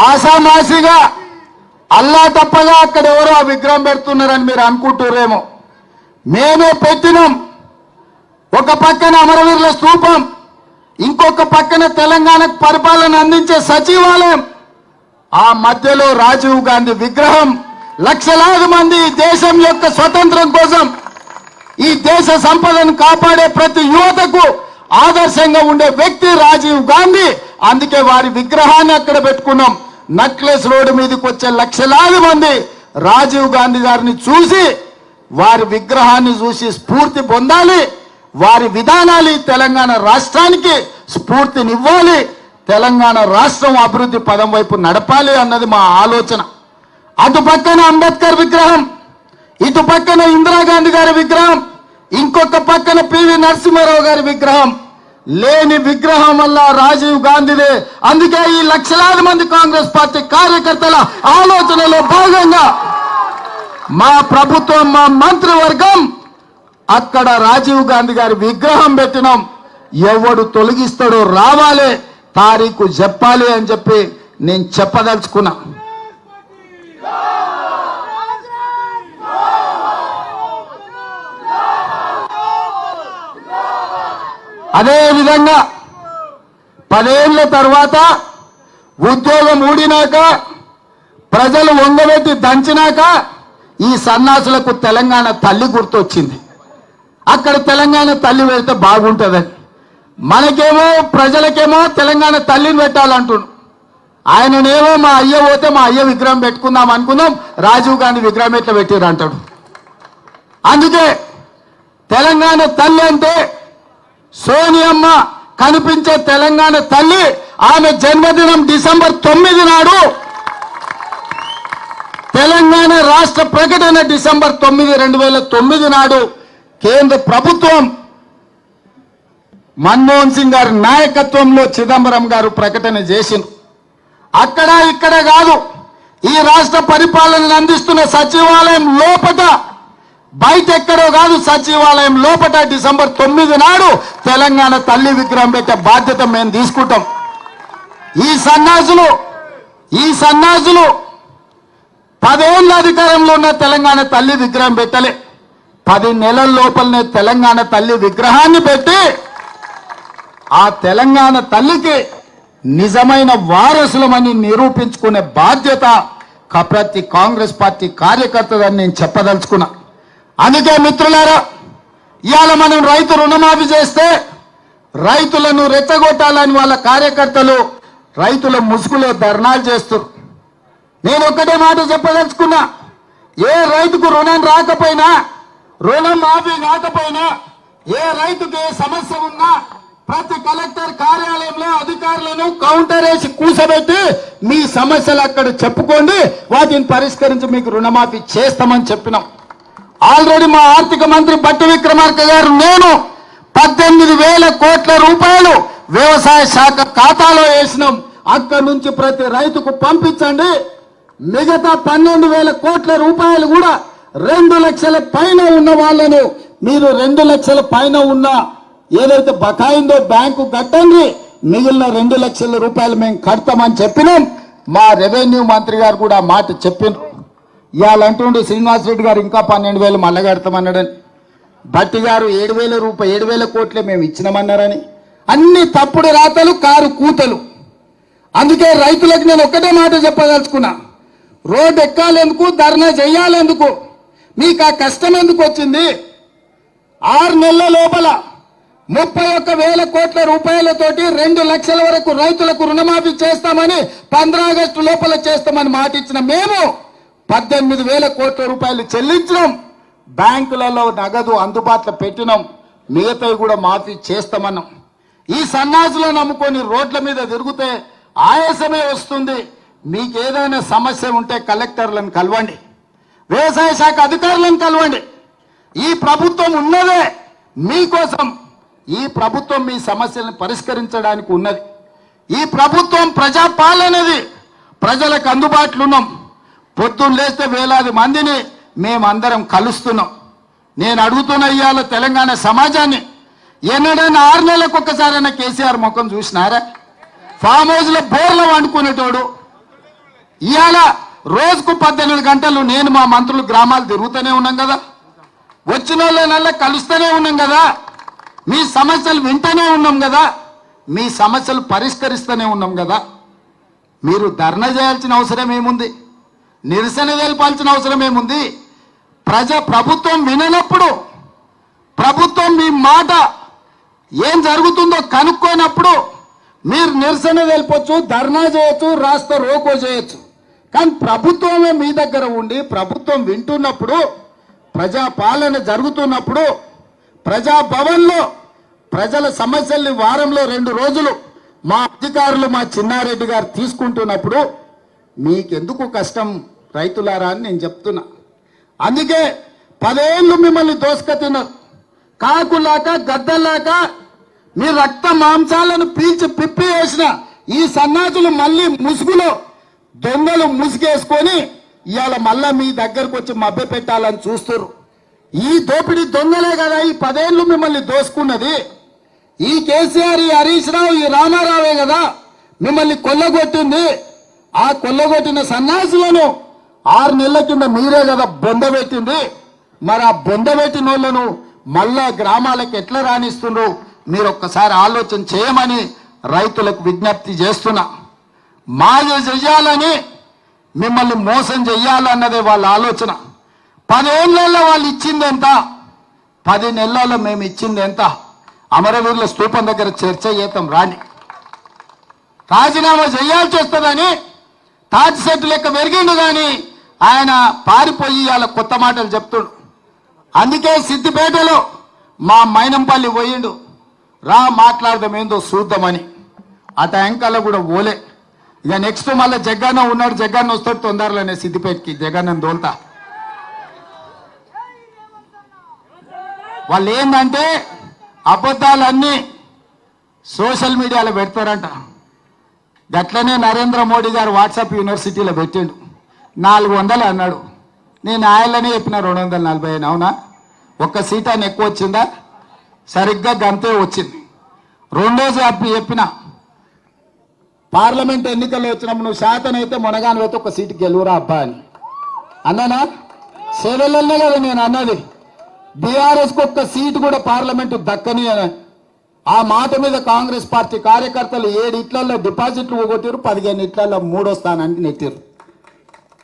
ఆసామాసిగా అల్లా తప్పగా అక్కడ ఎవరో ఆ విగ్రహం పెడుతున్నారని మీరు అనుకుంటురేమో. మేమే పెట్టినాం. ఒక పక్కన అమరవీరుల స్తూపం, ఇంకొక పక్కన తెలంగాణకు పరిపాలన అందించే సచివాలయం, ఆ మధ్యలో రాజీవ్ గాంధీ విగ్రహం. లక్షలాది మంది దేశం యొక్క స్వతంత్రం కోసం, ఈ దేశ సంపదను కాపాడే ప్రతి యువతకు ఆదర్శంగా ఉండే వ్యక్తి రాజీవ్ గాంధీ. అందుకే వారి విగ్రహాన్ని అక్కడ పెట్టుకున్నాం. నక్లెస్ రోడ్డు మీదకి వచ్చే లక్షలాది మంది రాజీవ్ గాంధీ గారిని చూసి, వారి విగ్రహాన్ని చూసి స్ఫూర్తి పొందాలి. వారి విధానాలు తెలంగాణ రాష్ట్రానికి స్ఫూర్తినివ్వాలి. తెలంగాణ రాష్ట్రం అభివృద్ధి పదం వైపు నడపాలి అన్నది మా ఆలోచన. అటు పక్కన అంబేద్కర్ విగ్రహం, ఇటు పక్కన ఇందిరాగాంధీ గారి విగ్రహం, ఇంకొక పక్కన పివి నరసింహారావు గారి విగ్రహం. లేని విగ్రహం వల్ల రాజీవ్ గాంధీదే. అందుకే ఈ లక్షలాది మంది కాంగ్రెస్ పార్టీ కార్యకర్తల ఆలోచనలో భాగంగా మా ప్రభుత్వం, మా మంత్రివర్గం అక్కడ రాజీవ్ గాంధీ గారి విగ్రహం పెట్టినాం. ఎవడు తొలగిస్తాడో రావాలి, తారీఖు చెప్పాలి అని చెప్పి నేను చెప్పదలుచుకున్నా. అదే విధంగా 10 ఏళ్ల తర్వాత ఉద్యోగం ఊడినాక, ప్రజలు వంగబెట్టి దంచినాక ఈ సన్నాసులకు తెలంగాణ తల్లి గుర్తొచ్చింది. అక్కడ తెలంగాణ తల్లి పెడితే బాగుంటుందని. మనకేమో ప్రజలకేమో తెలంగాణ తల్లిని పెట్టాలంటున్నాడు. ఆయననేమో మా అయ్య పోతే మా అయ్య విగ్రహం పెట్టుకుందాం అనుకుందాం, రాజీవ్ గాంధీ విగ్రహం ఎట్లా పెట్టారు అంటాడు. అందుకే తెలంగాణ తల్లి అంటే సోనియమ్మ కనిపించే తెలంగాణ తల్లి. ఆమె జన్మదినం డిసెంబర్ 9 నాడు. తెలంగాణ రాష్ట్ర ప్రకటన డిసెంబర్ 9, 2009 నాడు కేంద్ర ప్రభుత్వం మన్మోహన్ సింగ్ గారి నాయకత్వంలో చిదంబరం గారు ప్రకటన చేసింది. అక్కడ ఇక్కడ కాదు, ఈ రాష్ట్ర పరిపాలనను అందిస్తున్న సచివాలయం లోపట, బయట ఎక్కడో కాదు, సచివాలయం లోపట డిసెంబర్ 9 నాడు తెలంగాణ తల్లి విగ్రహం పెట్టే బాధ్యత మేము తీసుకుంటాం. ఈ సన్నాసులు 10 ఏళ్ళ అధికారంలో ఉన్న తెలంగాణ తల్లి విగ్రహం పెట్టలే. 10 నెలల లోపలనే తెలంగాణ తల్లి విగ్రహాన్ని పెట్టి ఆ తెలంగాణ తల్లికి నిజమైన వారసులమని నిరూపించుకునే బాధ్యత ప్రతి కాంగ్రెస్ పార్టీ కార్యకర్తదని నేను చెప్పదలుచుకున్నా. అందుకే మిత్రులారా, ఇవాళ మనం రైతు రుణమాఫీ చేస్తే రైతులను రెచ్చగొట్టాలని వాళ్ళ కార్యకర్తలు రైతుల ముసుగులో ధర్నాలు చేస్తారు. నేను ఒక్కటే మాట చెప్పదలుచుకున్నా, ఏ రైతుకు రుణం రాకపోయినా, రుణం మాఫీ కాకపోయినా, ఏ రైతుకు ఏ సమస్య ఉన్నా ప్రతి కలెక్టర్ కార్యాలయంలో అధికారులను కౌంటర్ వేసి కూర్చోబెట్టి మీ సమస్యలు అక్కడ చెప్పుకోండి, వాటిని పరిష్కరించి మీకు రుణమాఫీ చేస్తామని చెప్పినాం. ఆల్రెడీ మా ఆర్థిక మంత్రి బట్టి విక్రమార్క గారు, నేను 18,000 కోట్ల రూపాయలు వ్యవసాయ శాఖ ఖాతాలో వేసినాం. అక్కడి నుంచి ప్రతి రైతుకు పంపించండి. మిగతా 12,000 కోట్ల రూపాయలు కూడా 2 లక్షల పైన ఉన్న వాళ్ళను మీరు 2 లక్షల పైన ఉన్న ఏదైతే బకాయిందో బ్యాంకు కట్టండి, మిగిలిన 2 లక్షల రూపాయలు మేము కడతామని చెప్పినాం. మా రెవెన్యూ మంత్రి గారు కూడా మాట చెప్పినారు. ఇవాళ అంటుండే శ్రీనివాసరెడ్డి గారు ఇంకా 12,000 మళ్ళా కడతామన్నాడని, భట్టి గారు 7,000 కోట్లే మేము ఇచ్చినామన్నారని. అన్ని తప్పుడు రాతలు, కారు కూతలు. అందుకే రైతులకు నేను ఒక్కటే మాట చెప్పదలుచుకున్నా, రోడ్డు ఎక్కాలెందుకు, ధర్నా చెయ్యాలెందుకు, మీకు ఆ కష్టం ఎందుకు వచ్చింది? 6 నెలల లోపల 31,000 కోట్ల రూపాయలతోటి 2 లక్షల వరకు రైతులకు రుణమాఫీ చేస్తామని 15 ఆగస్టు లోపల చేస్తామని మాట ఇచ్చిన మేము 18,000 కోట్ల రూపాయలు చెల్లించినాం. బ్యాంకులలో నగదు అందుబాటులో పెట్టినాం. మిగతావి కూడా మాఫీ చేస్తామన్నాం. ఈ సన్నాసులను నమ్ముకొని రోడ్ల మీద తిరిగితే ఆయాసమే వస్తుంది. మీకు ఏదైనా సమస్య ఉంటే కలెక్టర్లను కలవండి, వ్యవసాయ శాఖ అధికారులను కలవండి. ఈ ప్రభుత్వం ఉన్నదే మీకోసం. ఈ ప్రభుత్వం మీ సమస్యలను పరిష్కరించడానికి ఉన్నది. ఈ ప్రభుత్వం ప్రజాపాలనది. ప్రజలకు అందుబాటులో ఉన్నాం. పొద్దున్న లేస్తే వేలాది మందిని మేమందరం కలుస్తున్నాం. నేను అడుగుతున్న ఇవాళ తెలంగాణ సమాజాన్ని, ఎన్నడైనా 6 నెలలకు ఒక్కసారైనా కేసీఆర్ ముఖం చూసినారా? ఫామ్ హౌస్లో బోర్లో వండుకునేటోడు, ఇవాళ రోజుకు 18 గంటలు నేను మా మంత్రులు గ్రామాలు తిరుగుతూనే ఉన్నాం కదా, వచ్చిన వాళ్ళ కలుస్తూనే ఉన్నాం కదా, మీ సమస్యలు వింటూనే ఉన్నాం కదా, మీ సమస్యలు పరిష్కరిస్తూనే ఉన్నాం కదా. మీరు ధర్నా చేయాల్సిన అవసరం ఏముంది? నిరసన తెలపాల్సిన అవసరం ఏముంది? ప్రభుత్వం విననప్పుడు, ప్రభుత్వం మీ మాట ఏం జరుగుతుందో కనుక్కోనప్పుడు మీరు నిరసన తెలపొచ్చు, ధర్నా చేయొచ్చు, రాస్తా రోకో చేయొచ్చు. కానీ ప్రభుత్వమే మీ దగ్గర ఉండి ప్రభుత్వం వింటున్నప్పుడు, ప్రజాపాలన జరుగుతున్నప్పుడు, ప్రజాభవన్లో ప్రజల సమస్యల్ని వారంలో 2 రోజులు మా అధికారులు మా చిన్నారెడ్డి గారు తీసుకుంటున్నప్పుడు మీకెందుకు కష్టం రైతులారా అని నేను చెప్తున్నా. అందుకే 10 ఏళ్ళు మిమ్మల్ని దోసుక తిన్నారు, కాకులాక గద్దలాక మీ రక్త మాంసాలను పీల్చి పిప్పి వేసిన ఈ సన్నాసులు మళ్ళీ ముసుగులో దొంగలు ముసుగేసుకొని ఇవాళ మళ్ళా మీ దగ్గరకు వచ్చి మభ్య పెట్టాలని చూస్తారు. ఈ దోపిడీ దొంగలే కదా ఈ 10 ఏళ్ళు మిమ్మల్ని దోసుకున్నది. ఈ కేసీఆర్, ఈ హరీష్ రావు, ఈ రామారావే కదా మిమ్మల్ని కొల్లగొట్టింది. ఆ కొల్లగొట్టిన సన్యాసులను 6 నెలల కింద మీరే కదా బొందబెట్టింది. మరి ఆ బొందబెట్టిన వాళ్ళను మళ్ళా గ్రామాలకు ఎట్లా రాణిస్తుండ్రు మీరు ఒక్కసారి ఆలోచన చేయమని రైతులకు విజ్ఞప్తి చేస్తున్నా. మాయ చెయ్యాలని, మిమ్మల్ని మోసం చెయ్యాలన్నదే వాళ్ళ ఆలోచన. 10 ఏళ్లలో వాళ్ళు ఇచ్చింది ఎంత, 10 నెలల్లో మేము ఇచ్చింది ఎంత? అమరవీరుల స్తూపం దగ్గర చర్చ చేద్దాం రాని. రాజీనామా చేయాల్సి వస్తుందని తాటి సెట్టు లెక్క పెరిగిండు కానీ ఆయన పారిపోయి ఇవాళ కొత్త మాటలు చెప్తుండు. అందుకే సిద్దిపేటలో మా మైనంపల్లి పోయిండు, రా మాట్లాడదాం ఏందో చూద్దామని. ఆ ట్యాంకాలో కూడా పోలే. ఇక నెక్స్ట్ మళ్ళీ జగన్న ఉన్నాడు, జగన్న వస్తాడు తొందరలోనే సిద్దిపేటకి, జగన్న దోల్తా. వాళ్ళు ఏంటంటే అబద్ధాలన్నీ సోషల్ మీడియాలో పెడతారంట. గట్లనే నరేంద్ర మోడీ గారు వాట్సాప్ యూనివర్సిటీలో పెట్టిండు, 400 అన్నాడు. నేను ఆయననే చెప్పిన 240. అవునా? ఒక్క సీట్ అని ఎక్కువ వచ్చిందా? సరిగ్గా గంతే వచ్చింది. రెండోది చెప్పిన పార్లమెంట్ ఎన్నికల్లో వచ్చినప్పుడు నువ్వు శాతనైతే మునగానైతే ఒక సీటు గెలువురా అబ్బా అని అన్నానా? సేవలనే కదా నేను అన్నది. బీఆర్ఎస్కి ఒక్క సీటు కూడా పార్లమెంటు దక్కని అని. ఆ మాట మీద కాంగ్రెస్ పార్టీ కార్యకర్తలు 7 ఇట్లలో డిపాజిట్లు పోగొట్టారు, 15 ఇట్లలో 3వ స్థానానికి నెట్టారు.